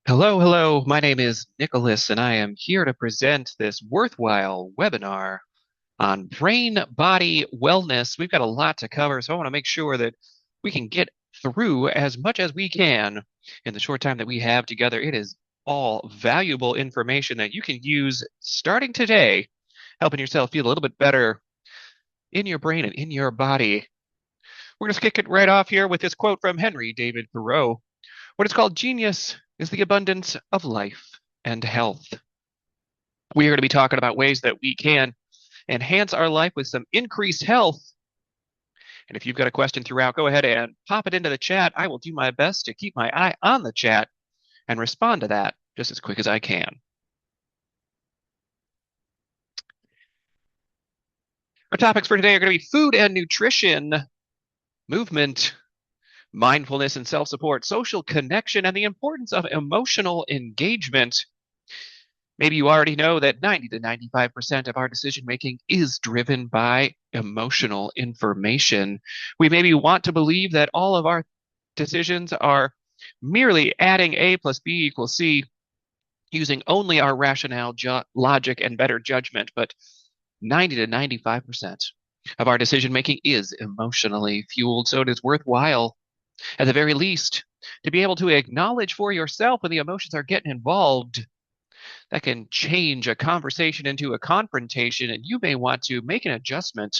Hello, hello. My name is Nicholas, and I am here to present this worthwhile webinar on brain body wellness. We've got a lot to cover, so I want to make sure that we can get through as much as we can in the short time that we have together. It is all valuable information that you can use starting today, helping yourself feel a little bit better in your brain and in your body. We're going to kick it right off here with this quote from Henry David Thoreau. What is called genius is the abundance of life and health. We are going to be talking about ways that we can enhance our life with some increased health. And if you've got a question throughout, go ahead and pop it into the chat. I will do my best to keep my eye on the chat and respond to that just as quick as I can. Our topics for today are going to be food and nutrition, movement, mindfulness and self support, social connection, and the importance of emotional engagement. Maybe you already know that 90 to 95% of our decision making is driven by emotional information. We maybe want to believe that all of our decisions are merely adding A plus B equals C using only our rationale, logic, and better judgment, but 90 to 95% of our decision making is emotionally fueled. So it is worthwhile, at the very least, to be able to acknowledge for yourself when the emotions are getting involved. That can change a conversation into a confrontation, and you may want to make an adjustment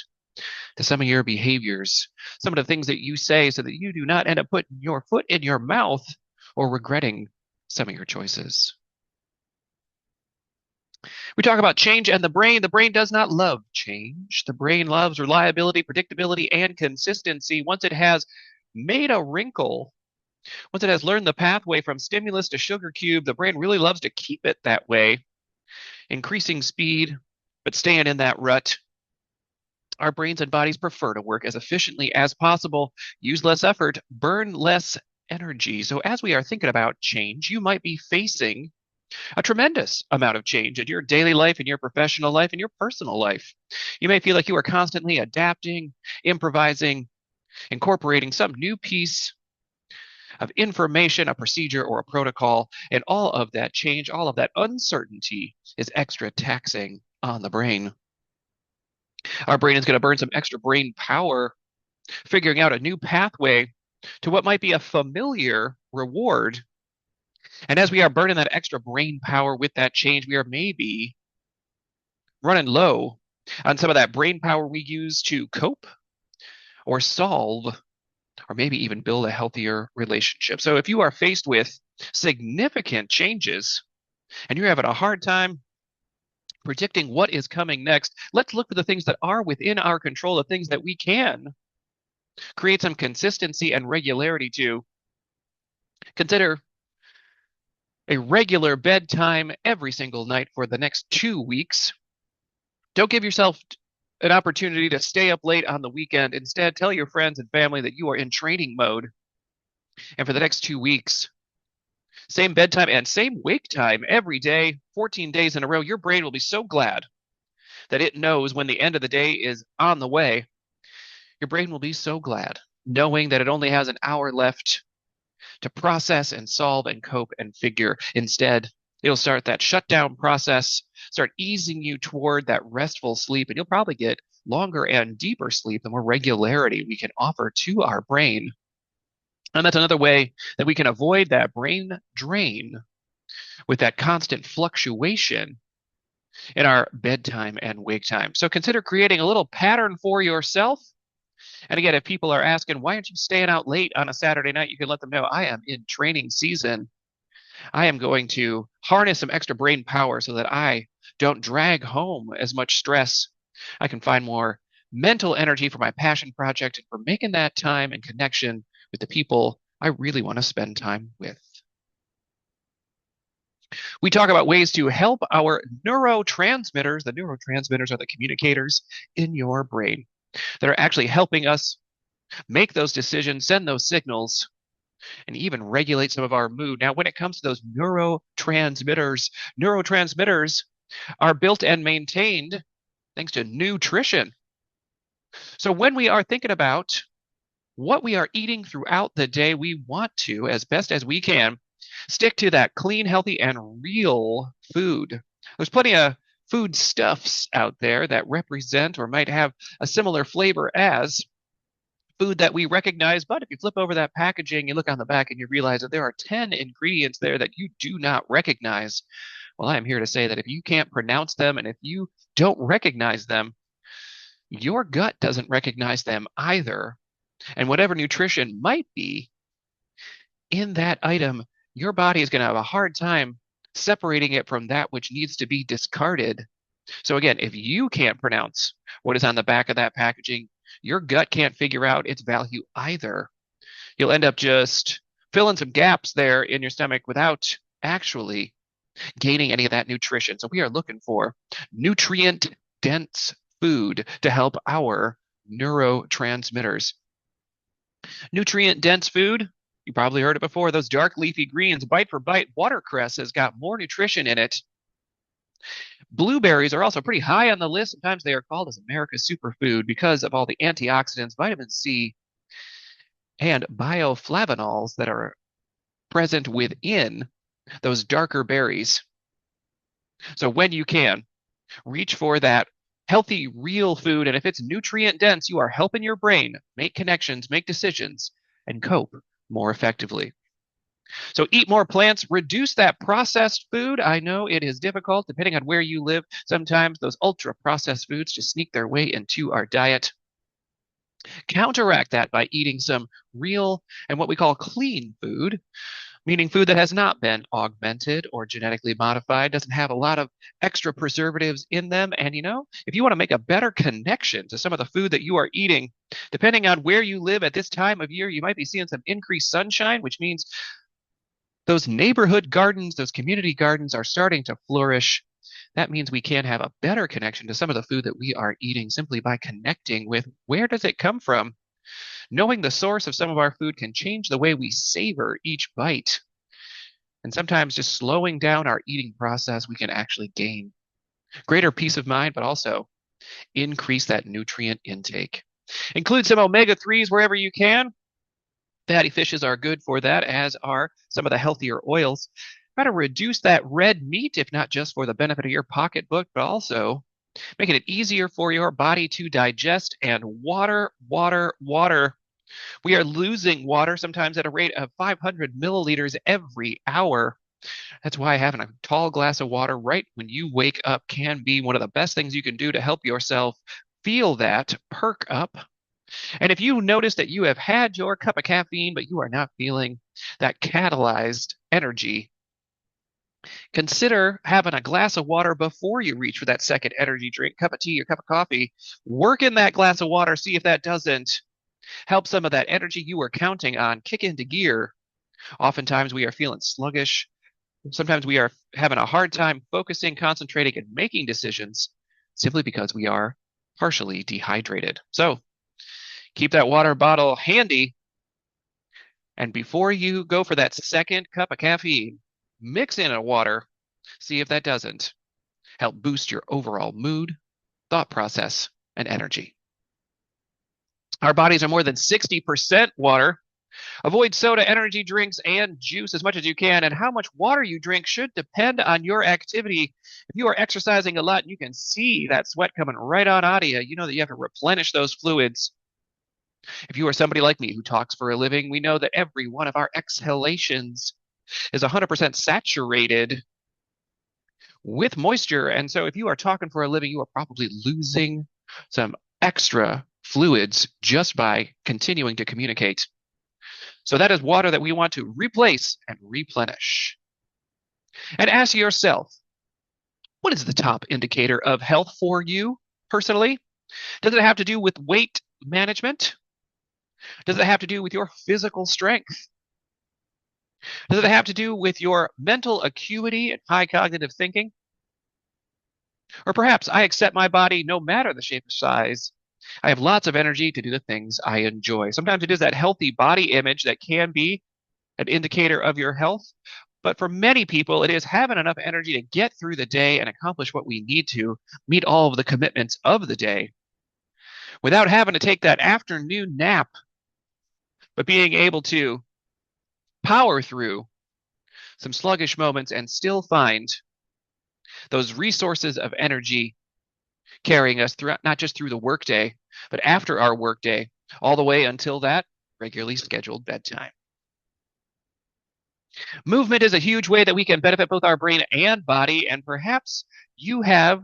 to some of your behaviors, some of the things that you say, so that you do not end up putting your foot in your mouth or regretting some of your choices. We talk about change and the brain. The brain does not love change. The brain loves reliability, predictability, and consistency. Once it has made a wrinkle, once it has learned the pathway from stimulus to sugar cube, the brain really loves to keep it that way, increasing speed, but staying in that rut. Our brains and bodies prefer to work as efficiently as possible, use less effort, burn less energy. So, as we are thinking about change, you might be facing a tremendous amount of change in your daily life, in your professional life, in your personal life. You may feel like you are constantly adapting, improvising, incorporating some new piece of information, a procedure, or a protocol. And all of that change, all of that uncertainty is extra taxing on the brain. Our brain is going to burn some extra brain power figuring out a new pathway to what might be a familiar reward. And as we are burning that extra brain power with that change, we are maybe running low on some of that brain power we use to cope or solve or maybe even build a healthier relationship. So if you are faced with significant changes and you're having a hard time predicting what is coming next, let's look for the things that are within our control, the things that we can create some consistency and regularity to. Consider a regular bedtime every single night for the next 2 weeks. Don't give yourself an opportunity to stay up late on the weekend. Instead, tell your friends and family that you are in training mode. And for the next 2 weeks, same bedtime and same wake time every day, 14 days in a row, your brain will be so glad that it knows when the end of the day is on the way. Your brain will be so glad knowing that it only has an hour left to process and solve and cope and figure. Instead, it'll start that shutdown process, start easing you toward that restful sleep, and you'll probably get longer and deeper sleep the more regularity we can offer to our brain. And that's another way that we can avoid that brain drain with that constant fluctuation in our bedtime and wake time. So consider creating a little pattern for yourself. And again, if people are asking, why aren't you staying out late on a Saturday night? You can let them know I am in training season. I am going to harness some extra brain power so that I don't drag home as much stress. I can find more mental energy for my passion project and for making that time and connection with the people I really want to spend time with. We talk about ways to help our neurotransmitters. The neurotransmitters are the communicators in your brain that are actually helping us make those decisions, send those signals, and even regulate some of our mood. Now, when it comes to those neurotransmitters are built and maintained thanks to nutrition. So when we are thinking about what we are eating throughout the day, we want to, as best as we can, Stick to that clean, healthy, and real food. There's plenty of foodstuffs out there that represent or might have a similar flavor as food that we recognize. But if you flip over that packaging, you look on the back and you realize that there are 10 ingredients there that you do not recognize. Well, I am here to say that if you can't pronounce them and if you don't recognize them, your gut doesn't recognize them either. And whatever nutrition might be in that item, your body is going to have a hard time separating it from that which needs to be discarded. So again, if you can't pronounce what is on the back of that packaging, your gut can't figure out its value either. You'll end up just filling some gaps there in your stomach without actually gaining any of that nutrition. So we are looking for nutrient-dense food to help our neurotransmitters. Nutrient-dense food, you probably heard it before, those dark leafy greens, bite for bite. Watercress has got more nutrition in it. Blueberries are also pretty high on the list. Sometimes they are called as America's superfood because of all the antioxidants, vitamin C, and bioflavonols that are present within those darker berries. So when you can, reach for that healthy, real food. And if it's nutrient dense, you are helping your brain make connections, make decisions, and cope more effectively. So eat more plants, reduce that processed food. I know it is difficult depending on where you live. Sometimes those ultra processed foods just sneak their way into our diet. Counteract that by eating some real and what we call clean food, meaning food that has not been augmented or genetically modified, doesn't have a lot of extra preservatives in them. And if you want to make a better connection to some of the food that you are eating, depending on where you live at this time of year, you might be seeing some increased sunshine, which means those neighborhood gardens, those community gardens are starting to flourish. That means we can have a better connection to some of the food that we are eating simply by connecting with where does it come from. Knowing the source of some of our food can change the way we savor each bite. And sometimes just slowing down our eating process, we can actually gain greater peace of mind, but also increase that nutrient intake. Include some omega-3s wherever you can. Fatty fishes are good for that, as are some of the healthier oils. Try to reduce that red meat, if not just for the benefit of your pocketbook, but also making it easier for your body to digest. And water, water, water. We are losing water sometimes at a rate of 500 milliliters every hour. That's why having a tall glass of water right when you wake up can be one of the best things you can do to help yourself feel that perk up. And if you notice that you have had your cup of caffeine, but you are not feeling that catalyzed energy, consider having a glass of water before you reach for that second energy drink, cup of tea or cup of coffee. Work in that glass of water, see if that doesn't help some of that energy you were counting on kick into gear. Oftentimes we are feeling sluggish. Sometimes we are having a hard time focusing, concentrating, and making decisions simply because we are partially dehydrated. So keep that water bottle handy. And before you go for that second cup of caffeine, mix in a water. See if that doesn't help boost your overall mood, thought process, and energy. Our bodies are more than 60% water. Avoid soda, energy drinks, and juice as much as you can. And how much water you drink should depend on your activity. If you are exercising a lot and you can see that sweat coming right on out of you, you know that you have to replenish those fluids. If you are somebody like me who talks for a living, we know that every one of our exhalations is 100% saturated with moisture. And so if you are talking for a living, you are probably losing some extra fluids just by continuing to communicate. So that is water that we want to replace and replenish. And ask yourself, what is the top indicator of health for you personally? Does it have to do with weight management? Does it have to do with your physical strength? Does it have to do with your mental acuity and high cognitive thinking? Or perhaps I accept my body no matter the shape or size. I have lots of energy to do the things I enjoy. Sometimes it is that healthy body image that can be an indicator of your health. But for many people, it is having enough energy to get through the day and accomplish what we need to meet all of the commitments of the day without having to take that afternoon nap, but being able to power through some sluggish moments, and still find those resources of energy carrying us throughout, not just through the workday, but after our workday, all the way until that regularly scheduled bedtime. Movement is a huge way that we can benefit both our brain and body, and perhaps you have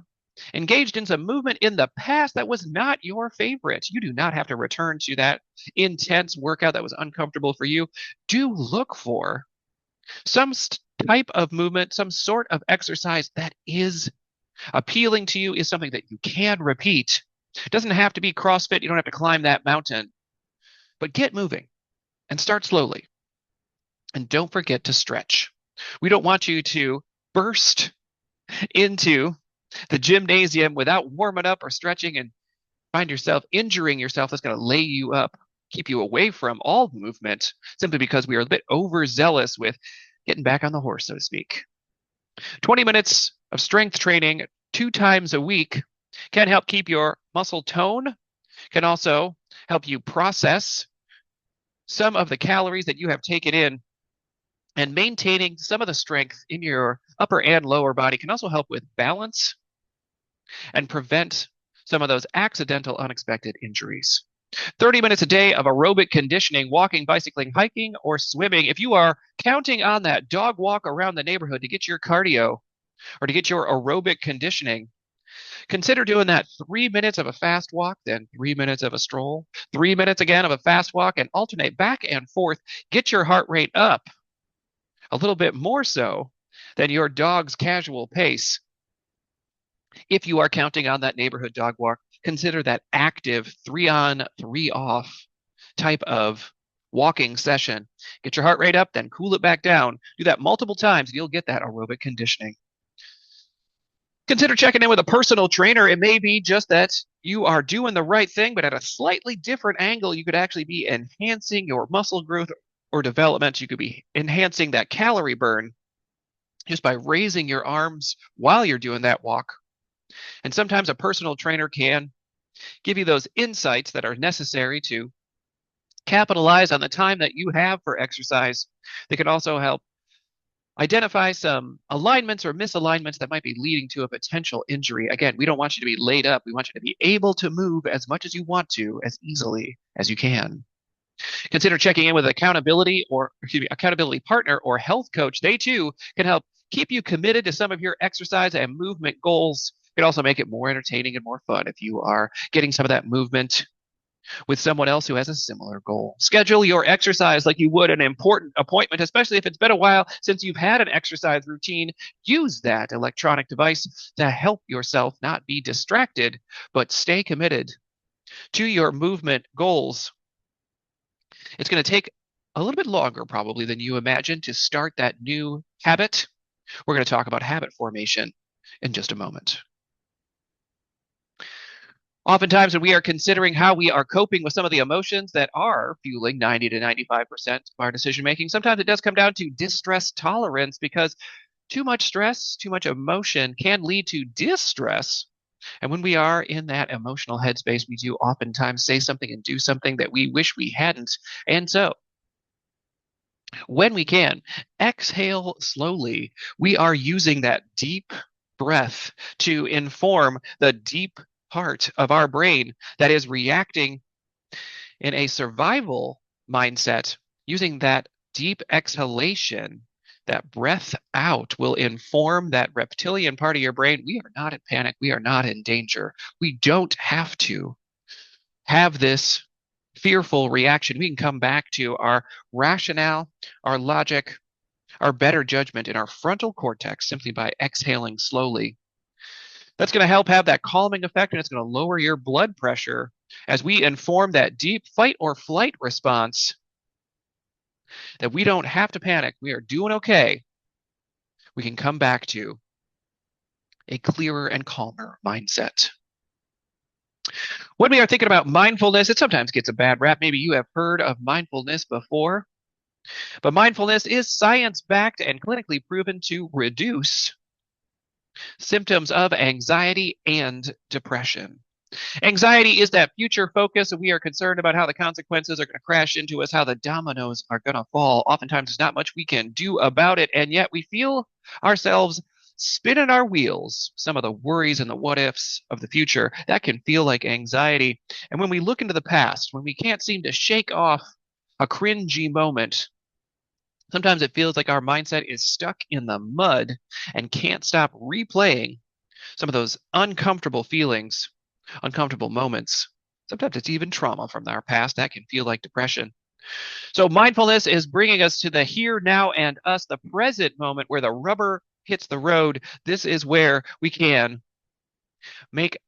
engaged in some movement in the past that was not your favorite. You do not have to return to that intense workout that was uncomfortable for you. Do look for some type of movement, some sort of exercise that is appealing to you, is something that you can repeat. It doesn't have to be CrossFit. You don't have to climb that mountain, but get moving and start slowly. And don't forget to stretch. We don't want you to burst into the gymnasium without warming up or stretching and find yourself injuring yourself. That's going to lay you up, keep you away from all movement, simply because we are a bit overzealous with getting back on the horse, so to speak. 20 minutes of strength training 2 times a week can help keep your muscle tone, can also help you process some of the calories that you have taken in, and maintaining some of the strength in your upper and lower body can also help with balance and prevent some of those accidental, unexpected injuries. 30 minutes a day of aerobic conditioning, walking, bicycling, hiking, or swimming. If you are counting on that dog walk around the neighborhood to get your cardio or to get your aerobic conditioning, consider doing that 3 minutes of a fast walk, then 3 minutes of a stroll, 3 minutes again of a fast walk, and alternate back and forth. Get your heart rate up a little bit more so than your dog's casual pace. If you are counting on that neighborhood dog walk, consider that active 3 on, 3 off type of walking session. Get your heart rate up, then cool it back down. Do that multiple times, and you'll get that aerobic conditioning. Consider checking in with a personal trainer. It may be just that you are doing the right thing, but at a slightly different angle. You could actually be enhancing your muscle growth or development. You could be enhancing that calorie burn just by raising your arms while you're doing that walk. And sometimes a personal trainer can give you those insights that are necessary to capitalize on the time that you have for exercise. They can also help identify some alignments or misalignments that might be leading to a potential injury. Again, we don't want you to be laid up. We want you to be able to move as much as you want to, as easily as you can. Consider checking in with accountability partner or health coach. They too can help keep you committed to some of your exercise and movement goals. It can also make it more entertaining and more fun if you are getting some of that movement with someone else who has a similar goal. Schedule your exercise like you would an important appointment, especially if it's been a while since you've had an exercise routine. Use that electronic device to help yourself not be distracted, but stay committed to your movement goals. It's going to take a little bit longer probably than you imagine to start that new habit. We're going to talk about habit formation in just a moment. Oftentimes when we are considering how we are coping with some of the emotions that are fueling 90 to 95% of our decision making, sometimes it does come down to distress tolerance, because too much stress, too much emotion can lead to distress. And when we are in that emotional headspace, we do oftentimes say something and do something that we wish we hadn't. And so, when we can, exhale slowly. We are using that deep breath to inform the deep part of our brain that is reacting in a survival mindset. Using that deep exhalation, that breath out, will inform that reptilian part of your brain. We are not in panic. We are not in danger. We don't have to have this fearful reaction. We can come back to our rationale, our logic, our better judgment in our frontal cortex simply by exhaling slowly. That's going to help have that calming effect, and it's going to lower your blood pressure as we inform that deep fight or flight response that we don't have to panic. We are doing okay. We can come back to a clearer and calmer mindset. When we are thinking about mindfulness, it sometimes gets a bad rap. Maybe you have heard of mindfulness before, but mindfulness is science-backed and clinically proven to reduce symptoms of anxiety and depression. Anxiety is that future focus, and we are concerned about how the consequences are going to crash into us, how the dominoes are going to fall. Oftentimes, there's not much we can do about it, and yet we feel ourselves spinning our wheels. Some of the worries and the what ifs of the future, that can feel like anxiety. And when we look into the past, when we can't seem to shake off a cringy moment, sometimes it feels like our mindset is stuck in the mud and can't stop replaying some of those uncomfortable feelings, uncomfortable moments. Sometimes it's even trauma from our past that can feel like depression. So, mindfulness is bringing us to the here, now, and us, the present moment where the rubber hits the road. This is where we can make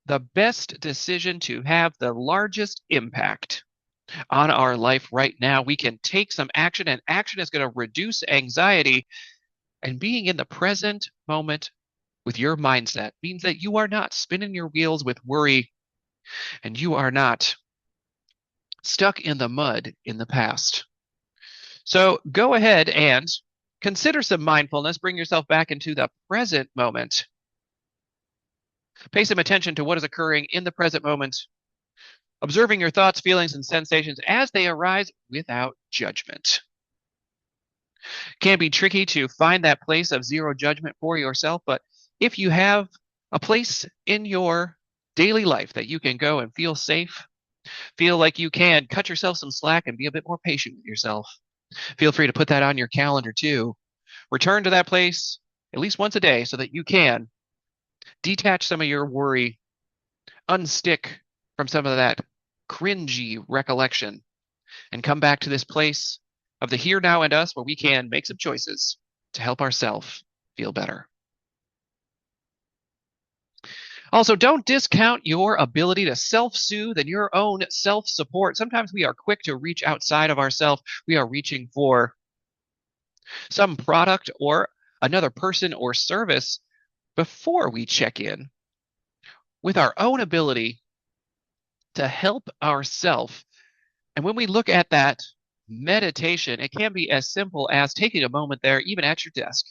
the best decision to have the largest impact on our life right now. We can take some action, and action is going to reduce anxiety. And being in the present moment with your mindset means that you are not spinning your wheels with worry and you are not stuck in the mud in the past. So go ahead and consider some mindfulness. Bring yourself back into the present moment. Pay some attention to what is occurring in the present moment, observing your thoughts, feelings, and sensations as they arise without judgment. It can be tricky to find that place of zero judgment for yourself, but if you have a place in your daily life that you can go and feel safe, feel like you can cut yourself some slack and be a bit more patient with yourself, feel free to put that on your calendar too. Return to that place at least once a day so that you can detach some of your worry, unstick from some of that cringy recollection, and come back to this place of the here, now, and us where we can make some choices to help ourselves feel better. Also, don't discount your ability to self-soothe and your own self-support. Sometimes we are quick to reach outside of ourselves. We are reaching for some product or another person or service before we check in with our own ability to help ourselves. And when we look at that meditation, it can be as simple as taking a moment there, even at your desk,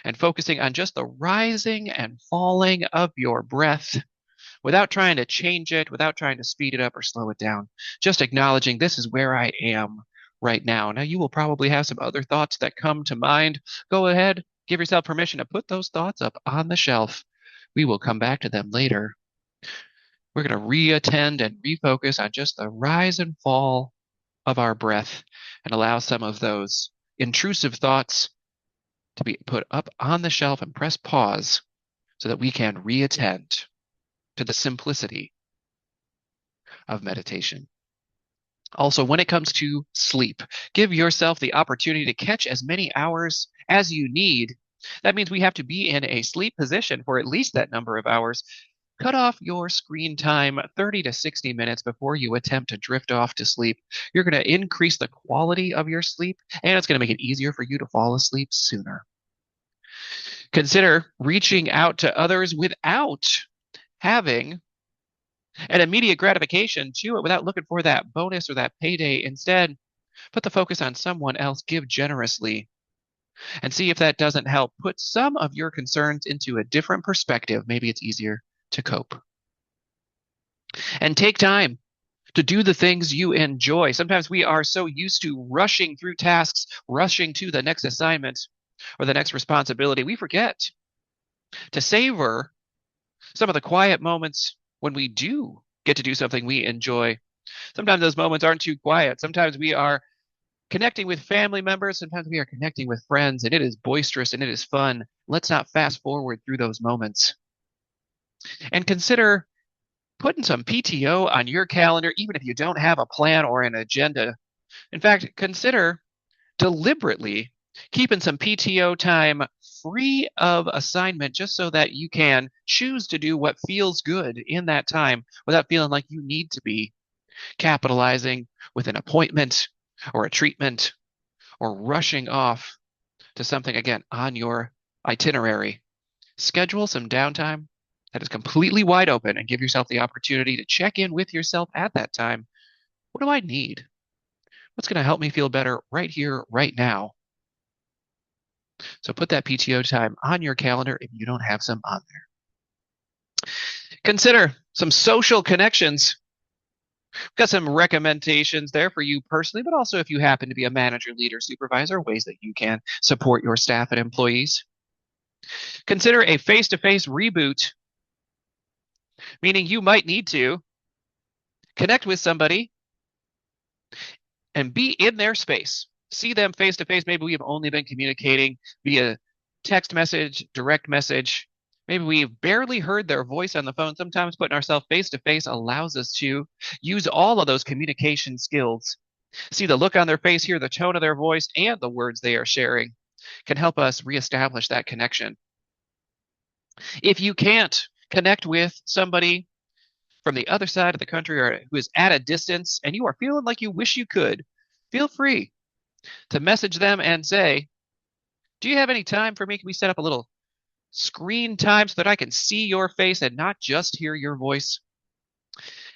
and focusing on just the rising and falling of your breath without trying to change it, without trying to speed it up or slow it down. Just acknowledging this is where I am right now. Now, you will probably have some other thoughts that come to mind. Go ahead, give yourself permission to put those thoughts up on the shelf. We will come back to them later. We're going to reattend and refocus on just the rise and fall of our breath and allow some of those intrusive thoughts to be put up on the shelf and press pause so that we can reattend to the simplicity of meditation. Also, when it comes to sleep, give yourself the opportunity to catch as many hours as you need. That means we have to be in a sleep position for at least that number of hours. Cut off your screen time 30 to 60 minutes before you attempt to drift off to sleep. You're going to increase the quality of your sleep, and it's going to make it easier for you to fall asleep sooner. Consider reaching out to others without having an immediate gratification to it, without looking for that bonus or that payday. Instead, put the focus on someone else, give generously, and see if that doesn't help put some of your concerns into a different perspective. Maybe it's easier to cope. And take time to do the things you enjoy. Sometimes we are so used to rushing through tasks, rushing to the next assignment or the next responsibility, we forget to savor some of the quiet moments when we do get to do something we enjoy. Sometimes those moments aren't too quiet. Sometimes we are connecting with family members. Sometimes we are connecting with friends, and it is boisterous and it is fun. Let's not fast forward through those moments. And consider putting some PTO on your calendar, even if you don't have a plan or an agenda. In fact, consider deliberately keeping some PTO time free of assignment just so that you can choose to do what feels good in that time without feeling like you need to be capitalizing with an appointment or a treatment or rushing off to something, again, on your itinerary. Schedule some downtime that is completely wide open and give yourself the opportunity to check in with yourself at that time. What do I need? What's going to help me feel better right here, right now? So put that PTO time on your calendar if you don't have some on there. Consider some social connections. Got some recommendations there for you personally, but also if you happen to be a manager, leader, supervisor, ways that you can support your staff and employees. Consider a face-to-face reboot, meaning you might need to connect with somebody and be in their space. See them face to face. Maybe we have only been communicating via text message, direct message. Maybe we've barely heard their voice on the phone. Sometimes putting ourselves face to face allows us to use all of those communication skills. See the look on their face, hear the tone of their voice, and the words they are sharing can help us reestablish that connection. If you can't connect with somebody from the other side of the country or who is at a distance and you are feeling like you wish you could, feel free to message them and say, do you have any time for me? Can we set up a little screen time so that I can see your face and not just hear your voice?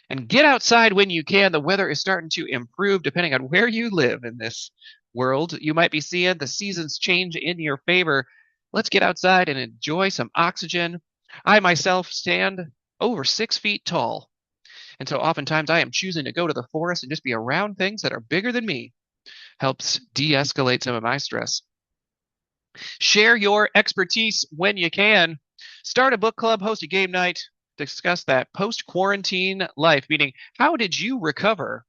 And get outside when you can. The weather is starting to improve depending on where you live in this world. You might be seeing the seasons change in your favor. Let's get outside and enjoy some oxygen. I myself stand over 6 feet tall. And so oftentimes I am choosing to go to the forest and just be around things that are bigger than me. Helps de-escalate some of my stress. Share your expertise when you can. Start a book club, host a game night, discuss that post-quarantine life, meaning how did you recover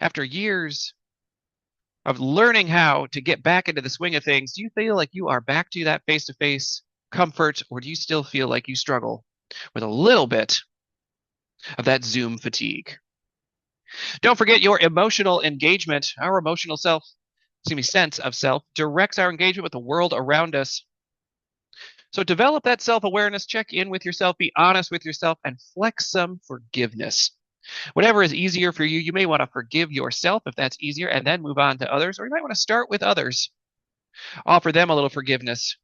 after years of learning how to get back into the swing of things? Do you feel like you are back to that face-to-face comfort, or do you still feel like you struggle with a little bit of that Zoom fatigue? Don't forget your emotional engagement. Our emotional sense of self directs our engagement with the world around us. So develop that self-awareness, check in with yourself, be honest with yourself, and flex some forgiveness. Whatever is easier for you, you may want to forgive yourself if that's easier and then move on to others, or you might want to start with others, offer them a little forgiveness,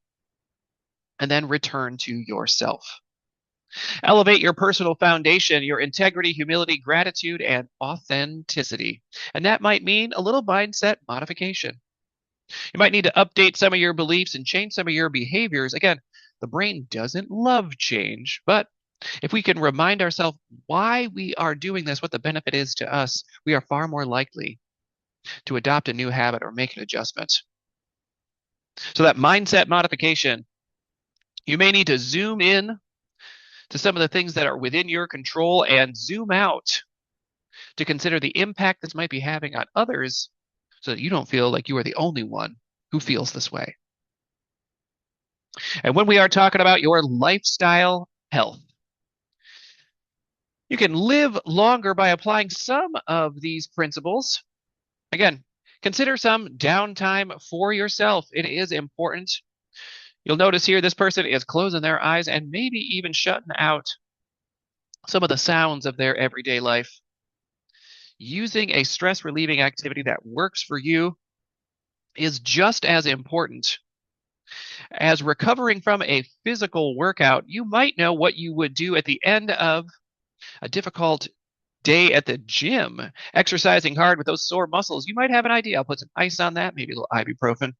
and then return to yourself. Elevate your personal foundation, your integrity, humility, gratitude, and authenticity. And that might mean a little mindset modification. You might need to update some of your beliefs and change some of your behaviors. Again, the brain doesn't love change, but if we can remind ourselves why we are doing this, what the benefit is to us, we are far more likely to adopt a new habit or make an adjustment. So that mindset modification, you may need to zoom in to some of the things that are within your control and zoom out to consider the impact this might be having on others so that you don't feel like you are the only one who feels this way. And when we are talking about your lifestyle health, you can live longer by applying some of these principles. Again, consider some downtime for yourself. It is important. You'll notice here this person is closing their eyes and maybe even shutting out some of the sounds of their everyday life. Using a stress relieving activity that works for you is just as important as recovering from a physical workout. You might know what you would do at the end of a difficult day at the gym, exercising hard with those sore muscles. You might have an idea. I'll put some ice on that, maybe a little ibuprofen.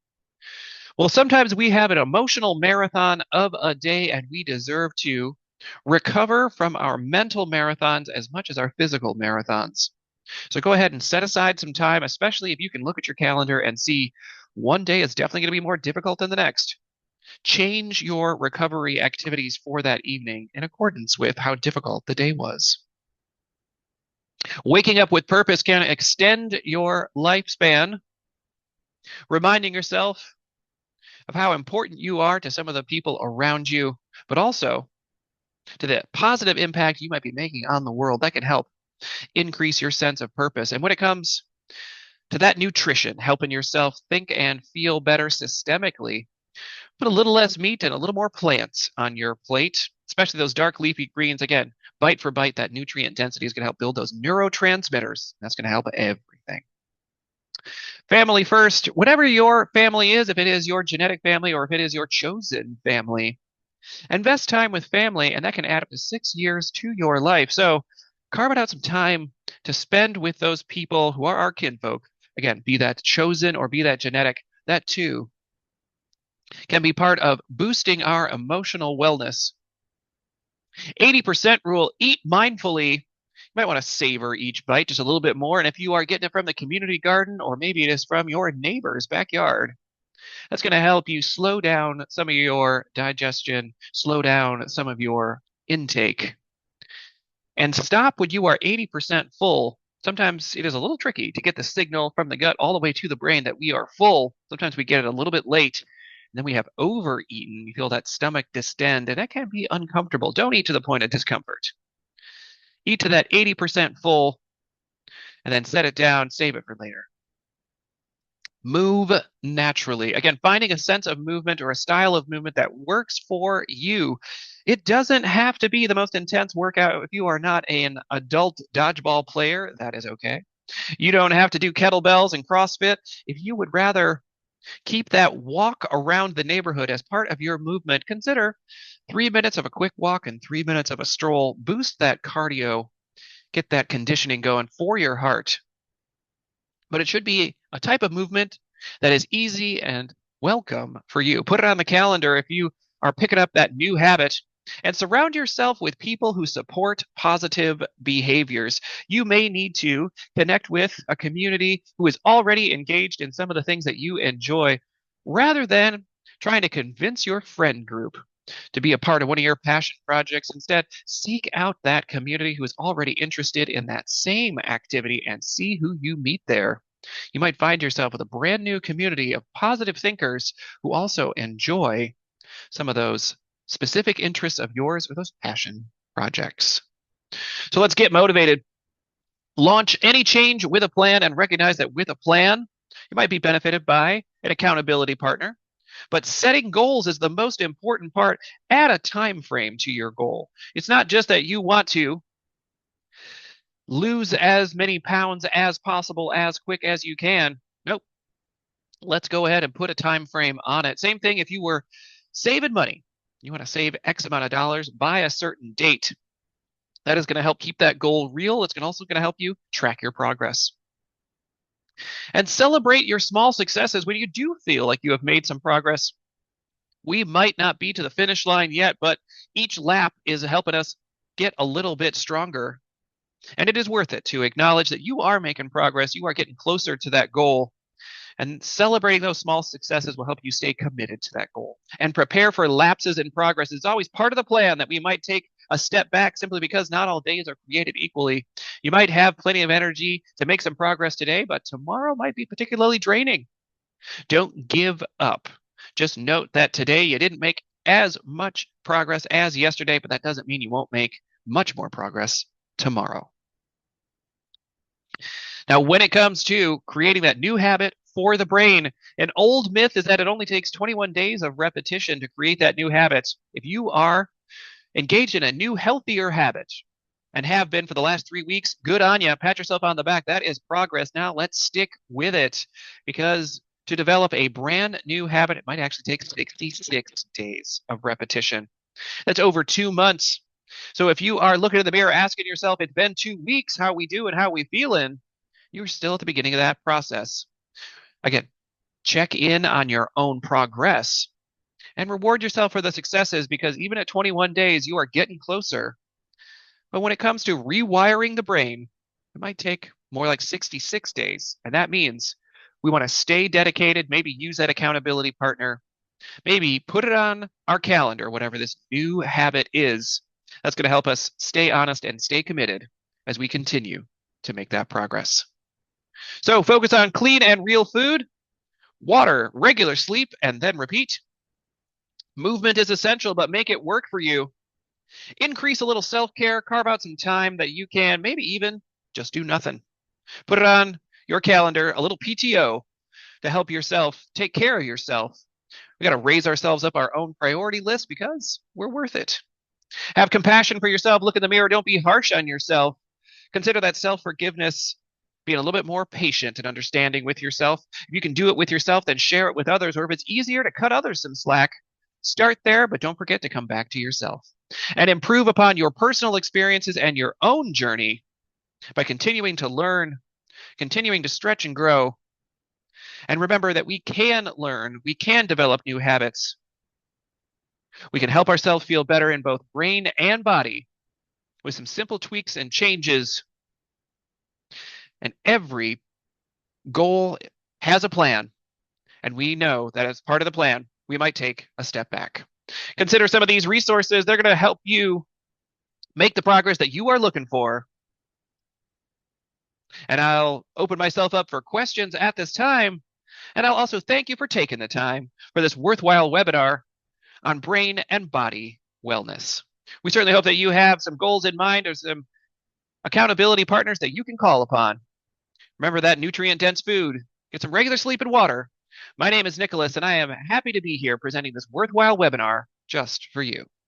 Well, sometimes we have an emotional marathon of a day, and we deserve to recover from our mental marathons as much as our physical marathons. So go ahead and set aside some time, especially if you can look at your calendar and see one day is definitely going to be more difficult than the next. Change your recovery activities for that evening in accordance with how difficult the day was. Waking up with purpose can extend your lifespan, reminding yourself of how important you are to some of the people around you, but also to the positive impact you might be making on the world. That can help increase your sense of purpose. And when it comes to that nutrition, helping yourself think and feel better systemically, put a little less meat and a little more plants on your plate, especially those dark leafy greens. Again, bite for bite, that nutrient density is going to help build those neurotransmitters. That's going to help everything. Family first. Whatever your family is, if it is your genetic family or if it is your chosen family, invest time with family, and that can add up to 6 years to your life. So carve out some time to spend with those people who are our kinfolk. Again, be that chosen or be that genetic, that too can be part of boosting our emotional wellness. 80% rule, eat mindfully. You might want to savor each bite just a little bit more. And if you are getting it from the community garden, or maybe it is from your neighbor's backyard, that's going to help you slow down some of your digestion, slow down some of your intake, and stop when you are 80% full. Sometimes it is a little tricky to get the signal from the gut all the way to the brain that we are full. Sometimes we get it a little bit late, and then we have overeaten. You feel that stomach distend, and that can be uncomfortable. Don't eat to the point of discomfort. Eat to that 80% full, and then set it down, save it for later. Move naturally. Again, finding a sense of movement or a style of movement that works for you. It doesn't have to be the most intense workout. If you are not an adult dodgeball player, that is okay. You don't have to do kettlebells and CrossFit. If you would rather keep that walk around the neighborhood as part of your movement, consider 3 minutes of a quick walk and 3 minutes of a stroll. Boost that cardio, get that conditioning going for your heart. But it should be a type of movement that is easy and welcome for you. Put it on the calendar if you are picking up that new habit, and surround yourself with people who support positive behaviors. You may need to connect with a community who is already engaged in some of the things that you enjoy, rather than trying to convince your friend group to be a part of one of your passion projects. Instead, seek out that community who is already interested in that same activity and see who you meet there. You might find yourself with a brand new community of positive thinkers who also enjoy some of those specific interests of yours or those passion projects. So let's get motivated. Launch any change with a plan, and recognize that with a plan, you might be benefited by an accountability partner. But setting goals is the most important part. Add a time frame to your goal. It's not just that you want to lose as many pounds as possible as quick as you can. Nope. Let's go ahead and put a time frame on it. Same thing if you were saving money. You want to save X amount of dollars by a certain date. That is going to help keep that goal real. It's also going to help you track your progress. And celebrate your small successes when you do feel like you have made some progress. We might not be to the finish line yet, but each lap is helping us get a little bit stronger. And it is worth it to acknowledge that you are making progress. You are getting closer to that goal. And celebrating those small successes will help you stay committed to that goal. And prepare for lapses in progress. It's always part of the plan that we might take a step back simply because not all days are created equally. You might have plenty of energy to make some progress today, but tomorrow might be particularly draining. Don't give up. Just note that today you didn't make as much progress as yesterday, but that doesn't mean you won't make much more progress tomorrow. Now, when it comes to creating that new habit for the brain, an old myth is that it only takes 21 days of repetition to create that new habit. If you are engaged in a new, healthier habit and have been for the last 3 weeks, good on you. Pat yourself on the back. That is progress. Now let's stick with it, because to develop a brand new habit, it might actually take 66 days of repetition. That's over 2 months. So if you are looking in the mirror asking yourself, it's been 2 weeks, how we doing, how we feeling, you're still at the beginning of that process. Again, check in on your own progress and reward yourself for the successes, because even at 21 days, you are getting closer. But when it comes to rewiring the brain, it might take more like 66 days. And that means we want to stay dedicated, maybe use that accountability partner, maybe put it on our calendar, whatever this new habit is. That's going to help us stay honest and stay committed as we continue to make that progress. So focus on clean and real food, water, regular sleep, and then repeat. Movement is essential, but make it work for you. Increase a little self-care, carve out some time that you can maybe even just do nothing. Put it on your calendar, a little PTO to help yourself take care of yourself. We got to raise ourselves up our own priority list because we're worth it. Have compassion for yourself. Look in the mirror. Don't be harsh on yourself. Consider that self-forgiveness, being a little bit more patient and understanding with yourself. If you can do it with yourself, then share it with others. Or if it's easier to cut others some slack, start there, but don't forget to come back to yourself. And improve upon your personal experiences and your own journey by continuing to learn, continuing to stretch and grow. And remember that we can learn, we can develop new habits. We can help ourselves feel better in both brain and body with some simple tweaks and changes. And every goal has a plan. And we know that as part of the plan, we might take a step back. Consider some of these resources. They're going to help you make the progress that you are looking for. And I'll open myself up for questions at this time. And I'll also thank you for taking the time for this worthwhile webinar on brain and body wellness. We certainly hope that you have some goals in mind or some accountability partners that you can call upon. Remember that nutrient-dense food. Get some regular sleep and water. My name is Nicholas, and I am happy to be here presenting this worthwhile webinar just for you.